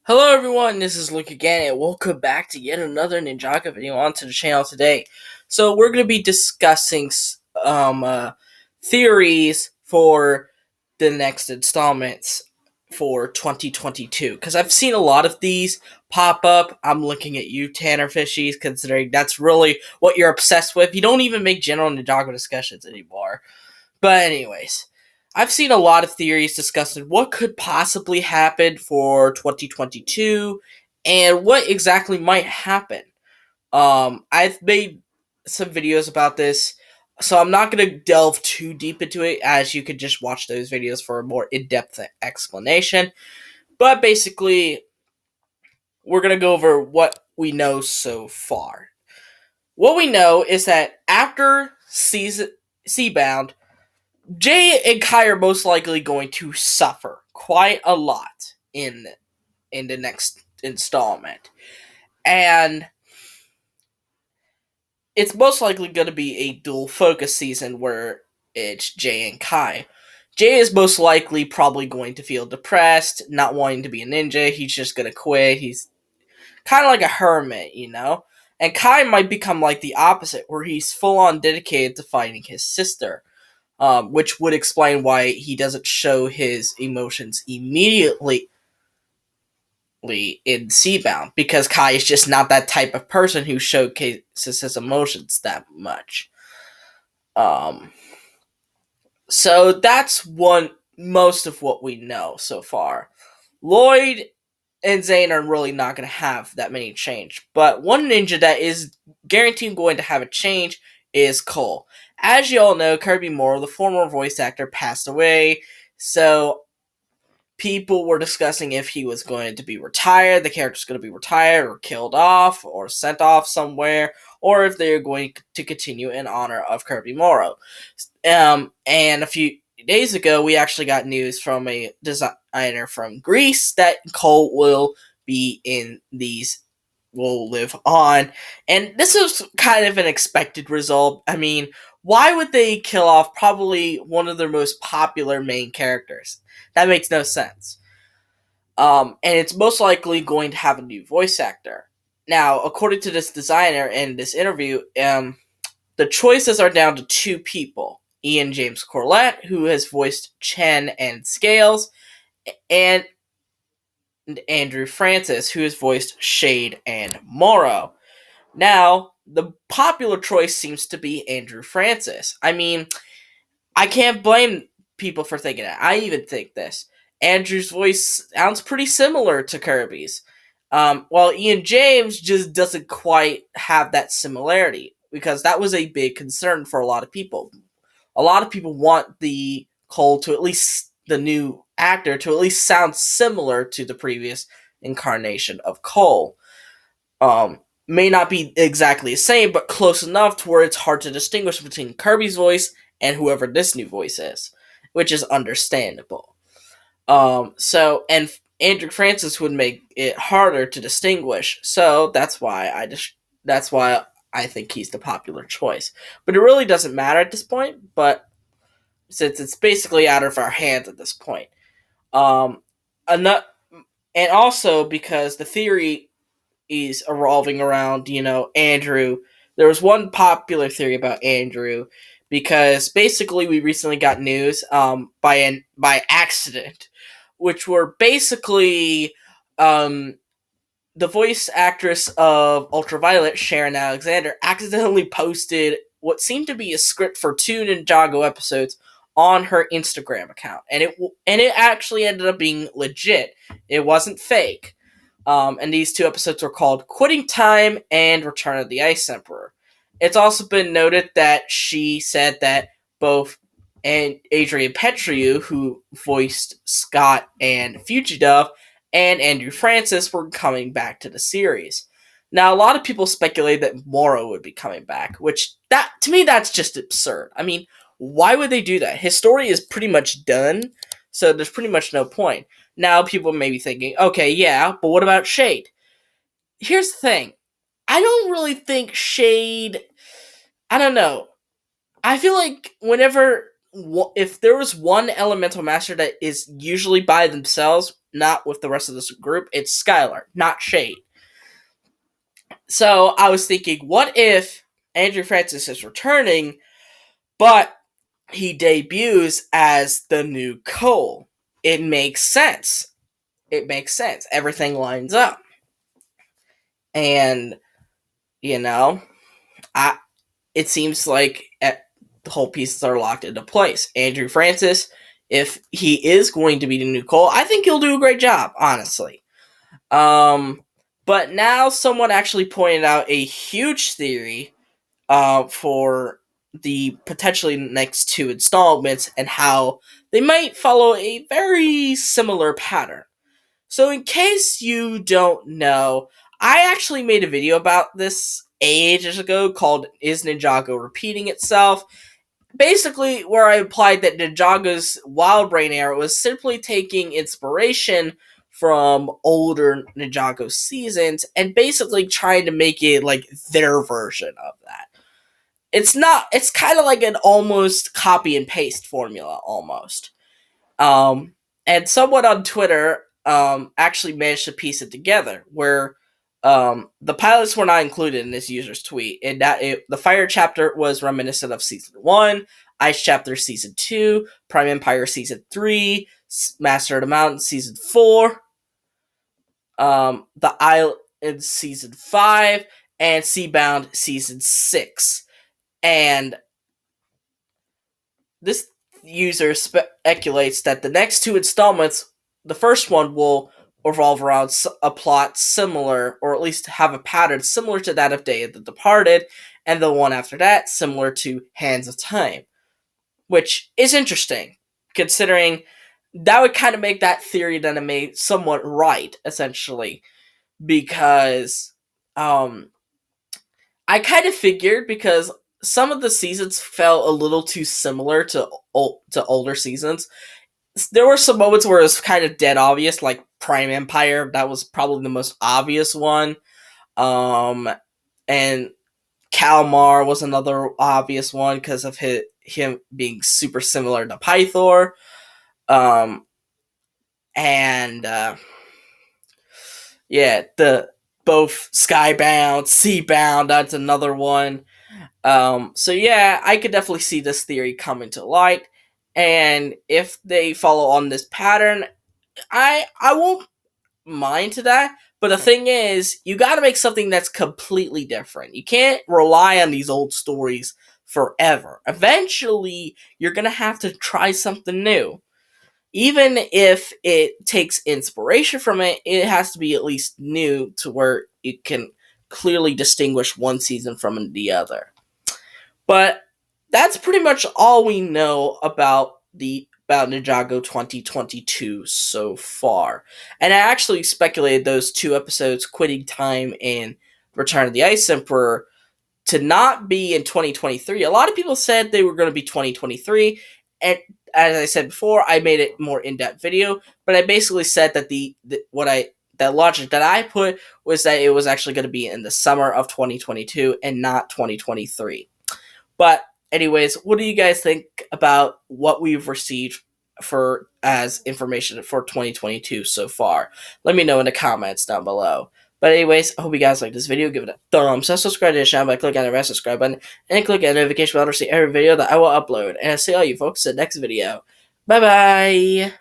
Hello everyone, this is Luke again, and welcome back to yet another Ninjago video onto the channel today. So we're going to be discussing theories for the next installments for 2022, because I've seen a lot of these pop up. I'm looking at you, Tanner Fishies, considering that's really what you're obsessed with. You don't even make general Ninjago discussions anymore. But anyways, I've seen a lot of theories discussing what could possibly happen for 2022 and what exactly might happen. I've made some videos about this, so I'm not going to delve too deep into it, as you could just watch those videos for a more in-depth explanation. But basically, we're going to go over what we know so far. What we know is that after Seabound, Jay and Kai are most likely going to suffer quite a lot in the next installment. And it's most likely going to be a dual focus season where it's Jay and Kai. Jay is most likely probably going to feel depressed, not wanting to be a ninja. He's just going to quit. He's kind of like a hermit, you know? And Kai might become like the opposite, where he's full on dedicated to fighting his sister. Which would explain why he doesn't show his emotions immediately in Seabound, because Kai is just not that type of person who showcases his emotions that much. Um, so that's most of what we know so far. Lloyd and Zane are really not going to have that many change, but one ninja that is guaranteed going to have a change is Cole. As you all know, Kirby Moore, the former voice actor, passed away, so people were discussing if he was going to be retired, the character's going to be retired or killed off or sent off somewhere, or if they're going to continue in honor of Kirby Morrow. And a few days ago, we actually got news from a designer from Greece that Cole will be in these, will live on. And this is kind of an expected result. I mean, why would they kill off probably one of their most popular main characters? That makes no sense. And it's most likely going to have a new voice actor. Now, according to this designer in this interview, the choices are down to two people: Ian James Corlett, who has voiced Chen and Scales, and Andrew Francis, who has voiced Shade and Morrow. Now, the popular choice seems to be Andrew Francis. I mean, I can't blame people for thinking that. I even think this. Andrew's voice sounds pretty similar to Kirby's. While Ian James just doesn't quite have that similarity, because that was a big concern for a lot of people. A lot of people want the Cole to at least, the new actor, to at least sound similar to the previous incarnation of Cole. May not be exactly the same, but close enough to where it's hard to distinguish between Kirby's voice and whoever this new voice is, which is understandable. And Andrew Francis would make it harder to distinguish, so that's why I think he's the popular choice. But it really doesn't matter at this point. But since it's basically out of our hands at this point, um, enough, and also because the theory is revolving around, Andrew. There was one popular theory about Andrew, because basically we recently got news by accident, which were basically the voice actress of Ultraviolet, Sharon Alexander, accidentally posted what seemed to be a script for two Ninjago episodes on her Instagram account, and it actually ended up being legit. It wasn't fake. And these two episodes were called Quitting Time and Return of the Ice Emperor. It's also been noted that she said that both Adrian Petriou, who voiced Scott and Fugidove, and Andrew Francis were coming back to the series. Now, a lot of people speculate that Morrow would be coming back, which, that to me, that's just absurd. I mean, why would they do that? His story is pretty much done, so there's pretty much no point. Now, people may be thinking, okay, yeah, but what about Shade? Here's the thing. I don't really think Shade. I don't know. I feel like if there was one elemental master that is usually by themselves, not with the rest of this group. It's Skylar, not Shade. So I was thinking, what if Andrew Francis is returning, but he debuts as the new Cole? It makes sense. It makes sense. Everything lines up. And, you know, it seems like the whole pieces are locked into place. Andrew Francis, if he is going to be the new Cole, I think he'll do a great job, honestly. But now someone actually pointed out a huge theory for the potentially next 2 installments and how they might follow a very similar pattern. So in case you don't know, I actually made a video about this ages ago called Is Ninjago Repeating Itself? Basically, where I implied that Ninjago's Wild Brain era was simply taking inspiration from older Ninjago seasons and basically trying to make it like their version of that. It's kind of like an almost copy and paste formula almost. And someone on Twitter actually managed to piece it together where the pilots were not included in this user's tweet, and that the Fire chapter was reminiscent of Season 1, Ice chapter Season 2, Prime Empire Season 3, Master of the Mountain Season 4, The Isle in Season 5, and Seabound Season 6. And this user speculates that the next 2 installments, the first one will revolve around a plot similar, or at least have a pattern similar to that of Day of the Departed, and the one after that similar to Hands of Time. Which is interesting, considering that would kind of make that theory then made somewhat right, essentially. Because I kind of figured, because some of the seasons felt a little too similar to older seasons. There were some moments where it was kind of dead obvious, like Prime Empire. That was probably the most obvious one. And Kalmar was another obvious one because of him being super similar to Pythor. Yeah, both Skybound, Seabound, that's another one. So yeah, I could definitely see this theory coming to light, and if they follow on this pattern, I won't mind to that. But the thing is, you got to make something that's completely different. You can't rely on these old stories forever. Eventually, you're gonna have to try something new. Even if it takes inspiration from it, it has to be at least new to where it can clearly distinguish one season from the other. But that's pretty much all we know about Ninjago 2022 so far. And I actually speculated those 2 episodes, Quitting Time and Return of the Ice Emperor, to not be in 2023. A lot of people said they were going to be 2023, and as I said before, I made it more in-depth video, but I basically said that the logic that I put was that it was actually going to be in the summer of 2022 and not 2023. But anyways, what do you guys think about what we've received for as information for 2022 so far? Let me know in the comments down below. But anyways, I hope you guys liked this video. Give it a thumbs up, subscribe to the channel by clicking on the red subscribe button, and click on the notification bell to see every video that I will upload. And I'll see all you folks in the next video. Bye bye!